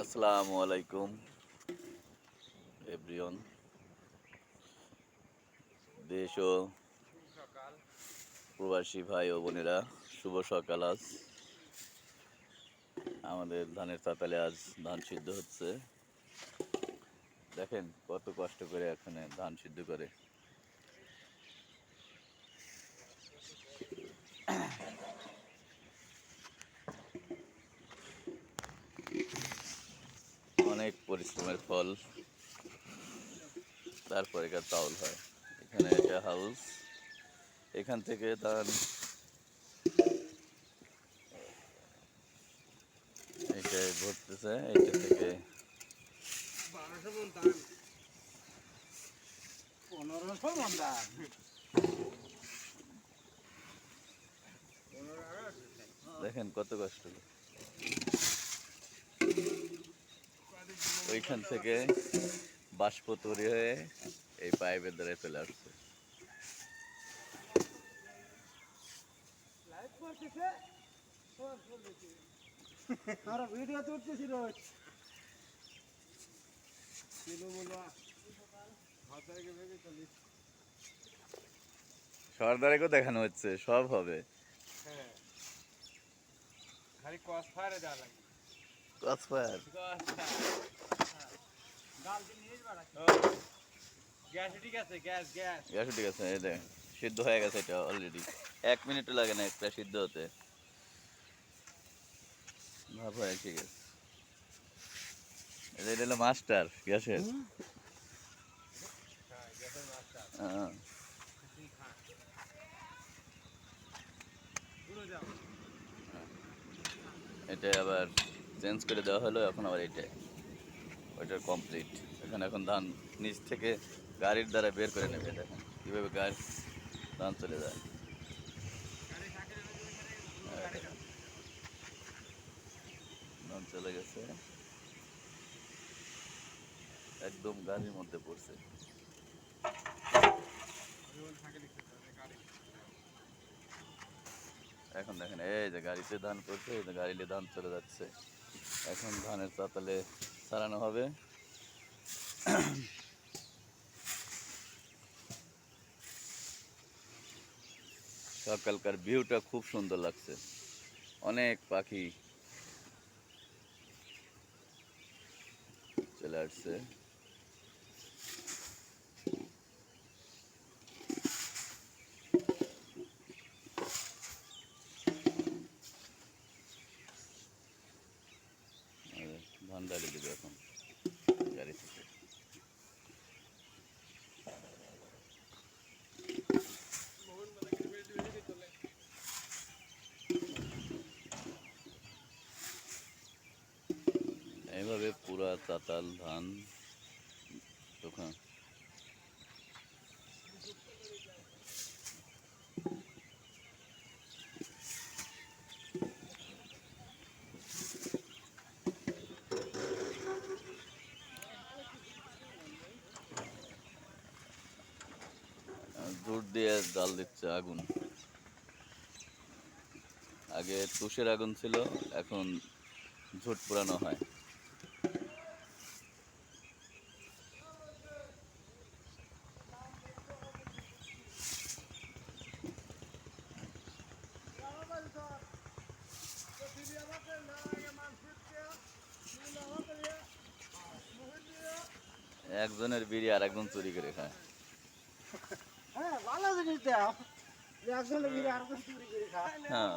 আসসালামু আলাইকুম এভরিওয়ান। দেশ ও প্রবাসী ভাই ও বোনেরা, শুভ সকাল। আজ আমাদের ধানের চাতালে আজ ধান সিদ্ধ হচ্ছে। দেখেন কত কষ্ট করে এখানে ধান সিদ্ধ করে। অনেক পরিশ্রমের ফল, তারপরে চাউল হয়। এখানে এটা হাউস, এখান থেকে ধান এইটাই ভরতেছে। এইটা থেকে 1500 মন ধান। দেখেন কত কষ্ট। ওইখান থেকে বাষ্প তৈরি হয়ে এই পাইপের দ্বারা চলে আসছে। আমরা ভিডিও করতেছি রোজ। সর্দারেকেও দেখানো হচ্ছে, সব হবে। খালি কস ফায়ারে দেওয়া লাগে। ক্রসফায়ার গ্যাস ঠিক আছে, গ্যাস গ্যাস গ্যাস ঠিক আছে। এই দেখ সিদ্ধ হয়ে গেছে, এটা অলরেডি 1 মিনিটও লাগে না একটা সিদ্ধ হতে। ভাব হয়ে ঠিক আছে। এটা হলো মাস্টার গ্যাসের। হ্যাঁ, এটা আবার চেঞ্জ করে দেওয়া হলো, এখন আবার এটা ওইটার কমপ্লিট। এখন ধান নিচ থেকে গাড়ির দ্বারা বের করে নেবে। দেখেন কীভাবে গাড়ি ধান চলে যায়। ধান চলে গেছে, একদম গাড়ির মধ্যে পড়ছে। এখন দেখেন এই যে গাড়িতে ধান পড়ছে, এই যে গাড়িতে ধান চলে যাচ্ছে। এখন ধানের চাতালে ছাড়ানো হবে। সকালকার ভিউটা খুব সুন্দর লাগছে, অনেক পাখি চলে আসছে। ধান ডালি দেবে এখন গাড়ি থেকে। এইভাবে পুরা চাতাল ধান ওখান জোর দিয়ে জাল দিচ্ছে আগুন। আগে তুষের আগুন ছিল, এখন ঝুট পোড়ানো হয়। একজনের বিড়ি আর একজন চুরি করে খায়। হ্যাঁ, ভালো জিনিস দাও। একজনে ভিড়ে আর কোন চুরি করে খায়। হ্যাঁ,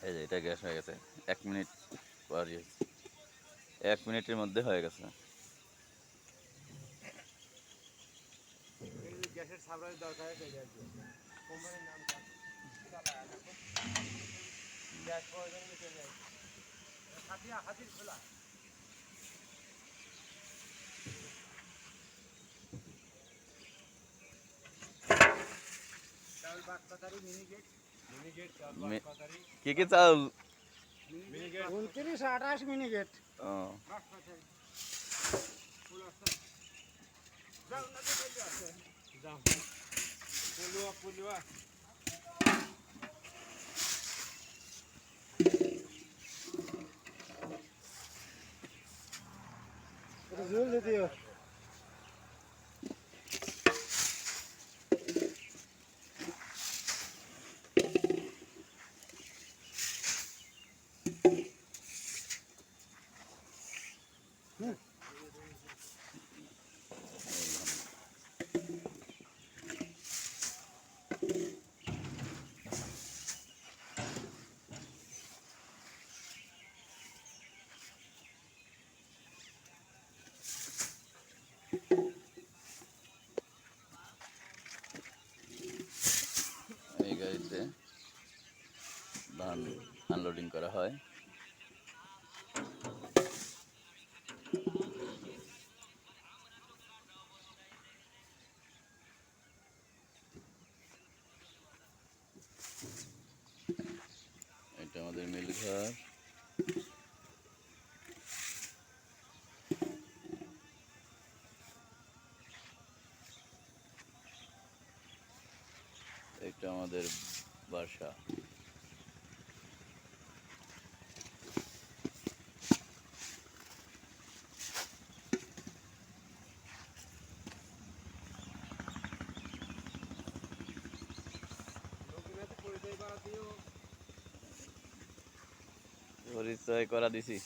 এই যে এটা গ্যাস হয়ে গেছে। 1 মিনিট পর 1 মিনিটের মধ্যে হয়ে গেছে। গ্যাসের সাপ্লাই দরকার আছে কোম্পানির নাম গ্যাস প্রয়োজন চলে যায়। হাতিয়া হাতির খোলা চাউল বাটপাতারি মিনিগেট চাউল বাটপাতারি কি কি চাউল? 29-28 মিনিগেট। ও, যাও না যাও পলুয়া জলদি দিও। এই গাড়িতে ধান আনলোডিং করা হয়। এটা আমাদের মিল ঘর। এটা আমাদের বাসা। পরিচয় করা দিছি।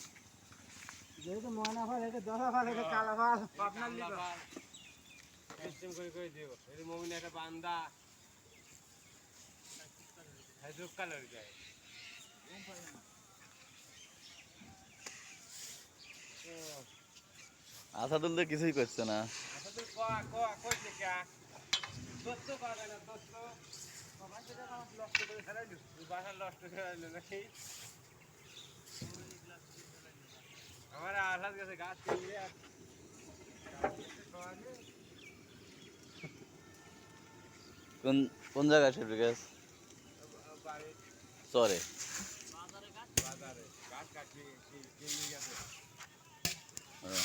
যেহেতু ময়না ফল, এটা দশা ফল, এটা কালা ফল। আপনার লিবা সিস্টেম করে দিও এই মমিন একটা বান্দা হাইজুক কালার যায় আসাদুল তো কিছুই করছে না। আচ্ছা তুই কই থেকে দোস্ত পাবে না দোস্ত বাবা যেটা আমার লস্ট করে ফেলাইলো বাসা লস্ট করে ফেলাইলো নাকি আমার আসাদ গেছে গাছ কিনলে আর কোন কোন জায়গায় সেটা গাছ? বাড়ি চরে। বাজারে গাছ কাটি কিনলে গেছে হ্যাঁ।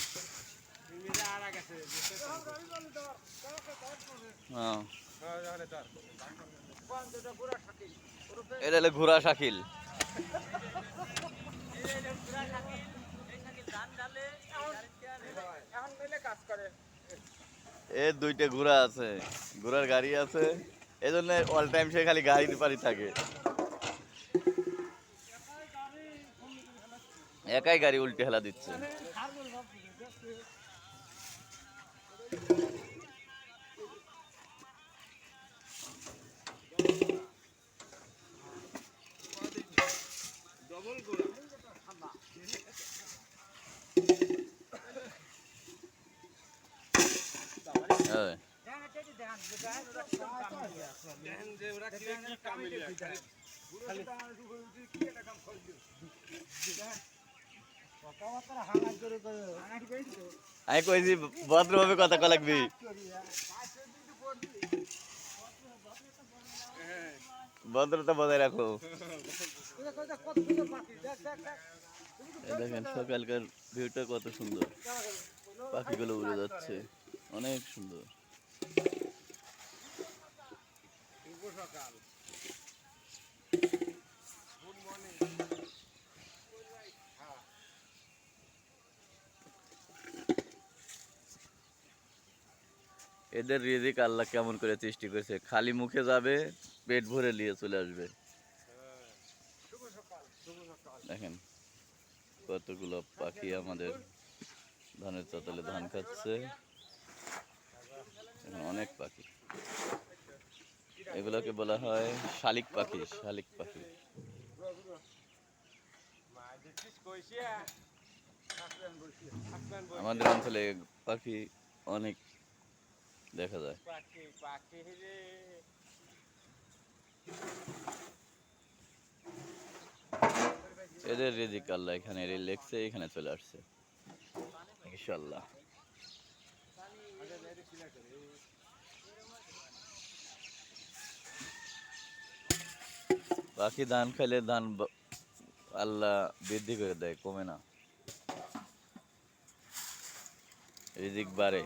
কিনলে আর গেছে হ্যাঁ। বন্ধটা পুরো থাকি এটা হলো ঘোড়া শাকিল। এখন মিলে কাজ করে এর দুইটা ঘোড়া আছে, ঘোড়ার গাড়ি আছে, এই জন্য অল টাইম সে খালি গাড়ির পারি থাকে। একাই গাড়ি উল্টে হেলা দিচ্ছে। ডবল গোড়া হ্যাঁ। দেখেন যে ওরা কি কামিল কথাবার্তা হাঙ্গাই করে করে হাঙ্গাই কইছি তো। আমি কইছি ভদ্রভাবে কথা কয়া লাগবি। ভদ্রতা বজায় রাখো। কত সুন্দর পাখি, দেখ দেখ দেখ। এই দেখেন সকালকার ভিউটা কত সুন্দর, পাখিগুলো উড়ে যাচ্ছে, অনেক সুন্দর। শুভ সকাল গুড মর্নিং এদের রিজিক আল্লাহ কেমন করে সৃষ্টি করেছে, খালি মুখে যাবে, পেট ভরে নিয়ে চলে আসবে। শুভ সকাল শুভ সকাল দেখেন কতগুলো পাখি আমাদের ধানের চাতালে ধান খাচ্ছে। এখানে অনেক পাখি, এগুলোকে বলা হয় শালিক পাখি। শালিক পাখি মা দেখছিস কইছি আমাদের অঞ্চলে পাখি অনেক দেখা যায়। পাখি পাখি রে এদের রিজিক আল্লাহ এখানে লেখছে, এখানে চলে আসছে ইনশাল্লাহ। পাখি ধান খাইলে ধান আল্লাহ বৃদ্ধি করে দেয়, কমে না, রিজিক বাড়ে।